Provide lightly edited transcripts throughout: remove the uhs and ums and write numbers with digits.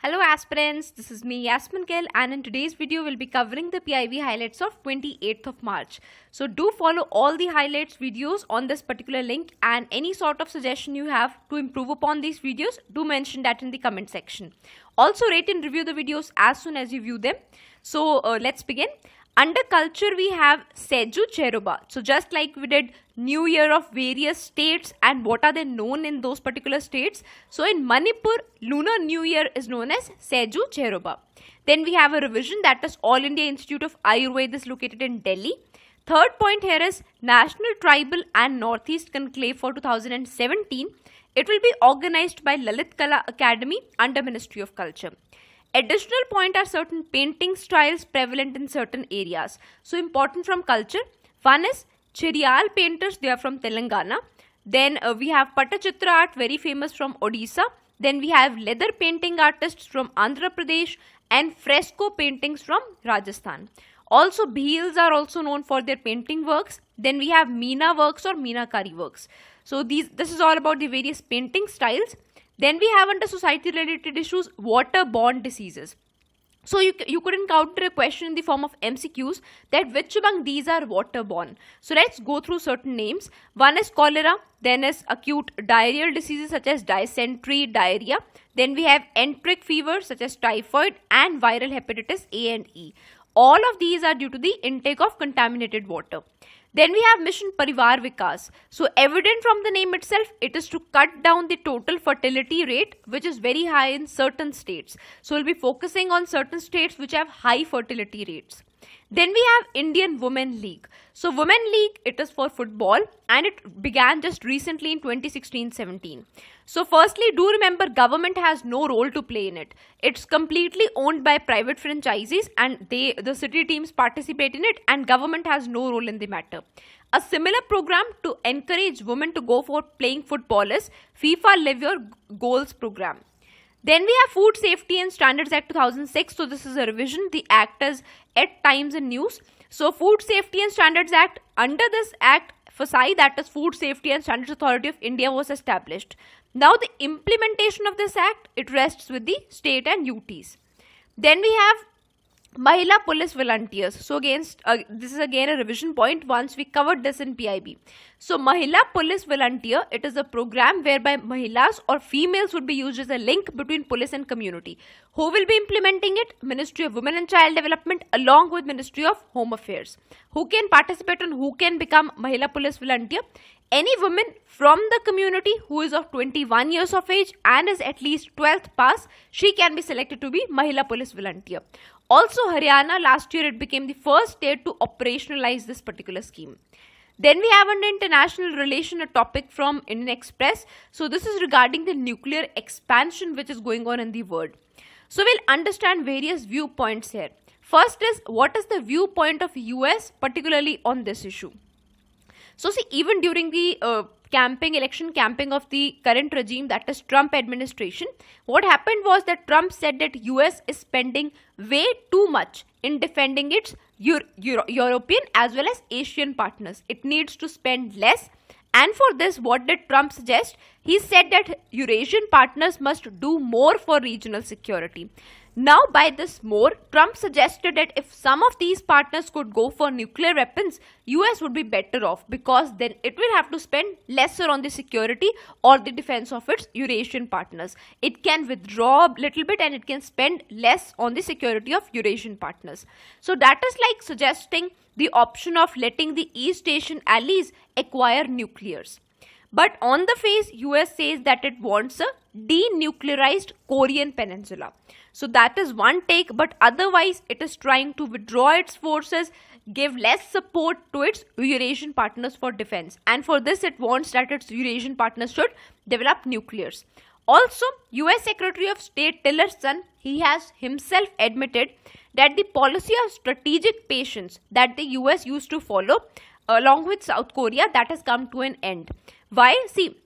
Hello aspirants, this is me Yasmin Gill, and in today's video we'll be covering the PIB highlights of 28th of March. So do follow all the highlights videos on this particular link, and any sort of suggestion you have to improve upon these videos, do mention that in the comment section. Also rate and review the videos as soon as you view them. So let's begin. Under culture we have Seju Cheruba. So just like we did New Year of various states and what are they known in those particular states. So in Manipur, Lunar New Year is known as Seju Cheruba. Then we have a revision, that is All India Institute of Ayurveda is located in Delhi. Third point here is National Tribal and Northeast Conclave for 2017. It will be organized by Lalit Kala Academy under Ministry of Culture. Additional point are certain painting styles prevalent in certain areas. So important from culture. One is Chiriyal painters, they are from Telangana. Then we have Patachitra art, very famous from Odisha. Then we have leather painting artists from Andhra Pradesh and fresco paintings from Rajasthan. Also Bhils are also known for their painting works. Then we have Meena works or Meenakari works. So this is all about the various painting styles. Then we have under society related issues waterborne diseases. So you could encounter a question in the form of MCQs that which among these are waterborne. So let's go through certain names. One is cholera, then is acute diarrheal diseases such as dysentery, diarrhea. Then we have enteric fever such as typhoid and viral hepatitis A and E. All of these are due to the intake of contaminated water. Then we have Mission Parivar Vikas. So evident from the name itself, it is to cut down the total fertility rate, which is very high in certain states. So we'll be focusing on certain states which have high fertility rates. Then we have Indian Women League. So Women League, it is for football and it began just recently in 2016-17. So firstly, do remember government has no role to play in it. It's completely owned by private franchisees and the city teams participate in it and government has no role in the matter. A similar program to encourage women to go for playing football is FIFA Live Your Goals program. Then we have Food Safety and Standards Act 2006. So this is a revision. The act is at times in news. So Food Safety and Standards Act, under this act, FSI, that is Food Safety and Standards Authority of India, was established. Now the implementation of this act, it rests with the state and UTs. Then we have Mahila Police Volunteers. So this is again a revision point once we covered this in PIB. So Mahila Police Volunteer, it is a program whereby Mahilas or females would be used as a link between police and community. Who will be implementing it? Ministry of Women and Child Development along with Ministry of Home Affairs. Who can participate and who can become Mahila Police Volunteer? Any woman from the community who is of 21 years of age and is at least 12th pass, she can be selected to be Mahila Police Volunteer. Also Haryana, last year it became the first state to operationalize this particular scheme. Then we have under international relation a topic from Indian Express. So this is regarding the nuclear expansion which is going on in the world. So we'll understand various viewpoints here. First is, what is the viewpoint of US particularly on this issue? So see, even during the election camping of the current regime, that is Trump administration, what happened was that Trump said that US is spending way too much in defending its European as well as Asian partners. It needs to spend less. And for this, what did Trump suggest? He said that Eurasian partners must do more for regional security. Now, by this more, Trump suggested that if some of these partners could go for nuclear weapons, US would be better off because then it will have to spend lesser on the security or the defense of its Eurasian partners. It can withdraw a little bit and it can spend less on the security of Eurasian partners. So that is like suggesting the option of letting the East Asian allies acquire nuclears. But on the face, US says that it wants a denuclearized Korean peninsula. So that is one take, but otherwise it is trying to withdraw its forces, give less support to its Eurasian partners for defense. And for this it wants that its Eurasian partners should develop nuclears. Also, US Secretary of State Tillerson, he has himself admitted that the policy of strategic patience that the US used to follow along with South Korea, that has come to an end. Why? See,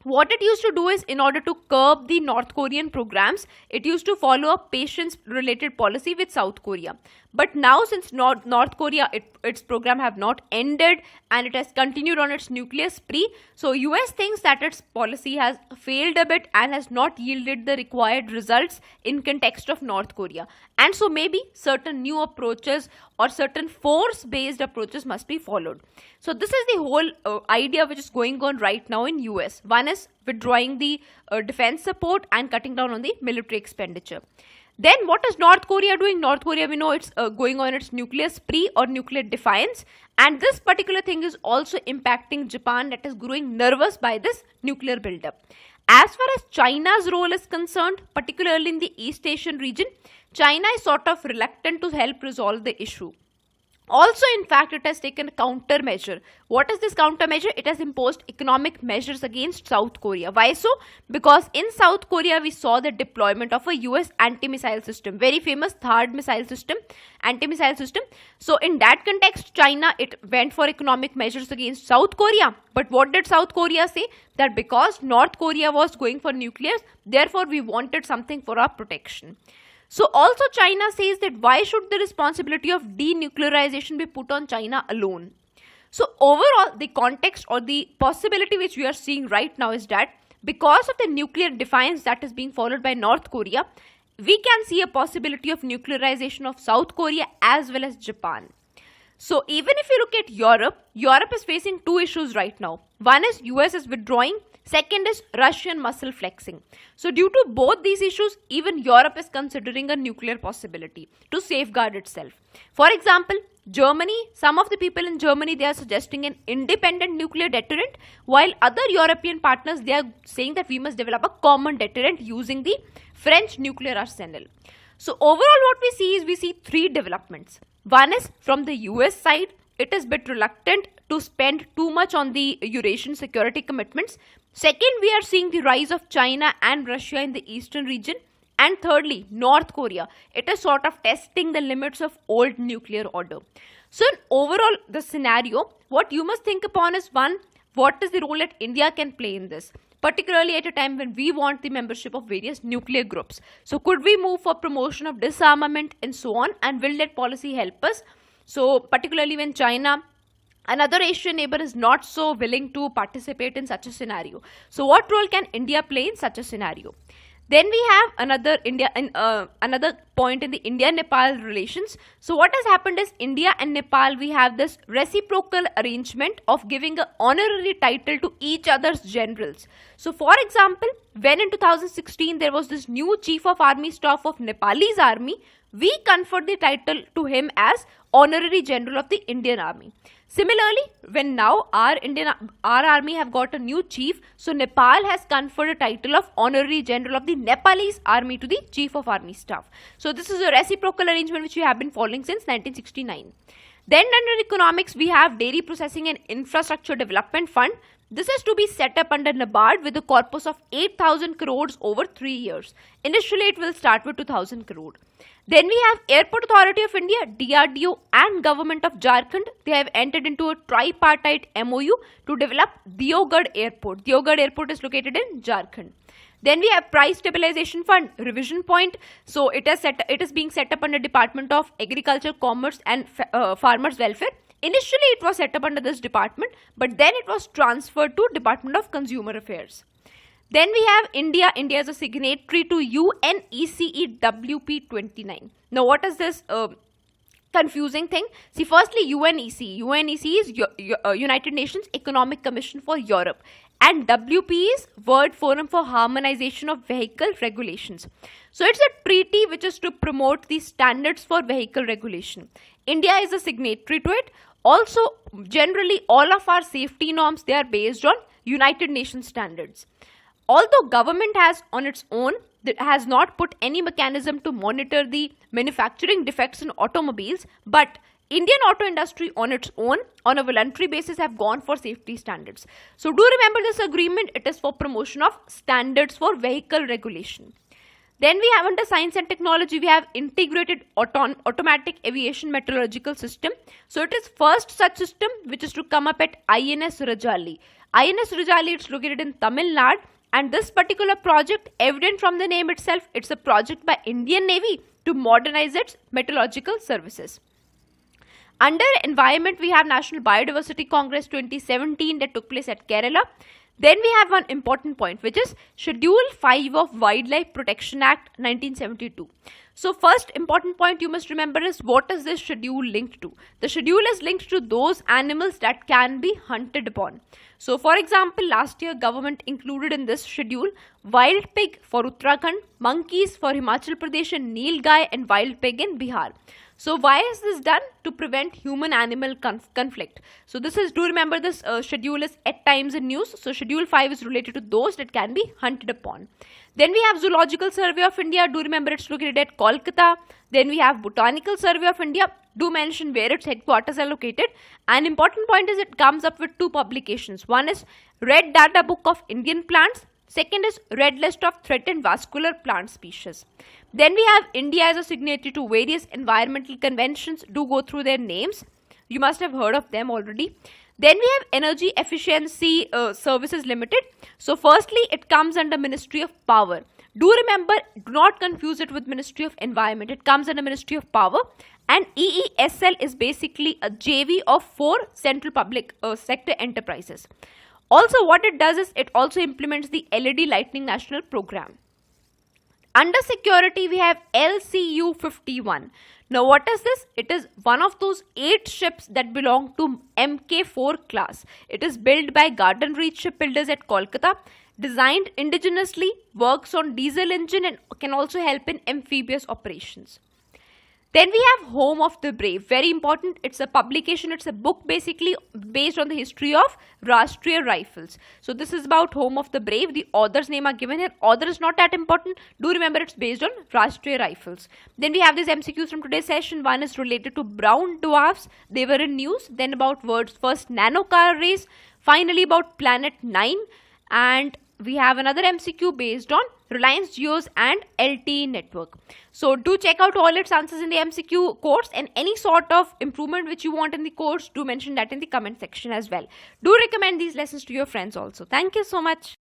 what it used to do is, in order to curb the North Korean programs, it used to follow a patience related policy with South Korea. But now since North Korea, its program have not ended and it has continued on its nuclear spree, so US thinks that its policy has failed a bit and has not yielded the required results in context of North Korea. And so maybe certain new approaches or certain force-based approaches must be followed. So this is the whole idea which is going on right now in US. One is withdrawing the defense support and cutting down on the military expenditure. Then what is North Korea doing? North Korea, we know it's going on its nuclear spree or nuclear defiance, and this particular thing is also impacting Japan, that is growing nervous by this nuclear buildup. As far as China's role is concerned, particularly in the East Asian region, China is sort of reluctant to help resolve the issue. Also, in fact, it has taken a countermeasure. What is this countermeasure? It has imposed economic measures against South Korea. Why so? Because in South Korea, we saw the deployment of a US anti-missile system, very famous THAAD missile system, anti-missile system. So in that context, China, it went for economic measures against South Korea. But what did South Korea say? That because North Korea was going for nuclears, therefore we wanted something for our protection. So also China says that why should the responsibility of denuclearization be put on China alone? So overall, the context or the possibility which we are seeing right now is that because of the nuclear defiance that is being followed by North Korea, we can see a possibility of nuclearization of South Korea as well as Japan. So even if you look at Europe, Europe is facing two issues right now. One is US is withdrawing. Second is Russian muscle flexing. So due to both these issues, even Europe is considering a nuclear possibility to safeguard itself. For example, Germany, some of the people in Germany, they are suggesting an independent nuclear deterrent, while other European partners, they are saying that we must develop a common deterrent using the French nuclear arsenal. So overall what we see is we see three developments. One is from the US side, it is a bit reluctant to spend too much on the Eurasian security commitments. Second, we are seeing the rise of China and Russia in the eastern region. And thirdly, North Korea. It is sort of testing the limits of old nuclear order. So in overall, the scenario, what you must think upon is one, what is the role that India can play in this? Particularly at a time when we want the membership of various nuclear groups. So could we move for promotion of disarmament and so on? And will that policy help us? So particularly when China, another Asian neighbor, is not so willing to participate in such a scenario. So what role can India play in such a scenario? Then we have another point in the India-Nepal relations. So what has happened is India and Nepal, we have this reciprocal arrangement of giving an honorary title to each other's generals. So for example, when in 2016 there was this new Chief of Army Staff of Nepalese Army, we conferred the title to him as Honorary General of the Indian Army. Similarly, when now our army have got a new chief, so Nepal has conferred a title of Honorary General of the Nepalese Army to the Chief of Army Staff. So this is a reciprocal arrangement which we have been following since 1969. Then under economics, we have Dairy Processing and Infrastructure Development Fund. This is to be set up under NABARD with a corpus of 8,000 crores over 3 years. Initially, it will start with 2,000 crore. Then we have Airport Authority of India, DRDO and Government of Jharkhand. They have entered into a tripartite MOU to develop Deogarh Airport. Deogarh Airport is located in Jharkhand. Then we have Price Stabilization Fund, Revision Point. So it is being set up under Department of Agriculture, Commerce and Farmers Welfare. Initially, it was set up under this department, but then it was transferred to Department of Consumer Affairs. Then we have India. India is a signatory to UNECE WP 29. Now, what is this confusing thing? See, firstly, UNECE. UNECE is United Nations Economic Commission for Europe. And WP is World Forum for Harmonization of Vehicle Regulations. So it's a treaty which is to promote the standards for vehicle regulation. India is a signatory to it. Also, generally, all of our safety norms, they are based on United Nations standards. Although government has on its own, has not put any mechanism to monitor the manufacturing defects in automobiles, but Indian auto industry on its own, on a voluntary basis, have gone for safety standards. So do remember this agreement, it is for promotion of standards for vehicle regulation. Then we have under science and technology, we have integrated automatic aviation meteorological system. So it is first such system which is to come up at INS Rajali. INS Rajali, it's located in Tamil Nadu. And this particular project, evident from the name itself, it's a project by Indian Navy to modernize its meteorological services. Under environment, we have National Biodiversity Congress 2017 that took place at Kerala. Then we have one important point, which is Schedule 5 of Wildlife Protection Act 1972. So first important point you must remember is, what is this schedule linked to? The schedule is linked to those animals that can be hunted upon. So for example, last year government included in this schedule wild pig for Uttarakhand, monkeys for Himachal Pradesh and Nilgai, and wild pig in Bihar. So why is this done? To prevent human-animal conflict. So this is, do remember this schedule is at times in news. So schedule 5 is related to those that can be hunted upon. Then we have Zoological Survey of India. Do remember it's located at Kolkata. Then we have Botanical Survey of India. Do mention where its headquarters are located. An important point is it comes up with 2 publications. One is Red Data Book of Indian Plants. Second is Red List of Threatened Vascular Plant Species. Then we have India as a signatory to various environmental conventions. Do go through their names. You must have heard of them already. Then we have Energy Efficiency Services Limited. So firstly, it comes under Ministry of Power. Do remember, do not confuse it with Ministry of Environment. It comes under Ministry of Power. And EESL is basically a JV of 4 central public sector enterprises. Also, what it does is it also implements the LED Lightning National Program. Under security, we have LCU-51. Now, what is this? It is one of those 8 ships that belong to Mk4 class. It is built by Garden Reach Shipbuilders at Kolkata, designed indigenously, works on diesel engine, and can also help in amphibious operations. Then we have Home of the Brave. Very important. It's a publication. It's a book basically based on the history of Rashtriya Rifles. So this is about Home of the Brave. The author's name are given here. Author is not that important. Do remember it's based on Rashtriya Rifles. Then we have these MCQs from today's session. One is related to brown dwarfs. They were in news. Then about world's first nano car race. Finally about Planet 9. And we have another MCQ based on Reliance Jio's and LTE network. So do check out all its answers in the MCQ course, and any sort of improvement which you want in the course, do mention that in the comment section as well. Do recommend these lessons to your friends also. Thank you so much.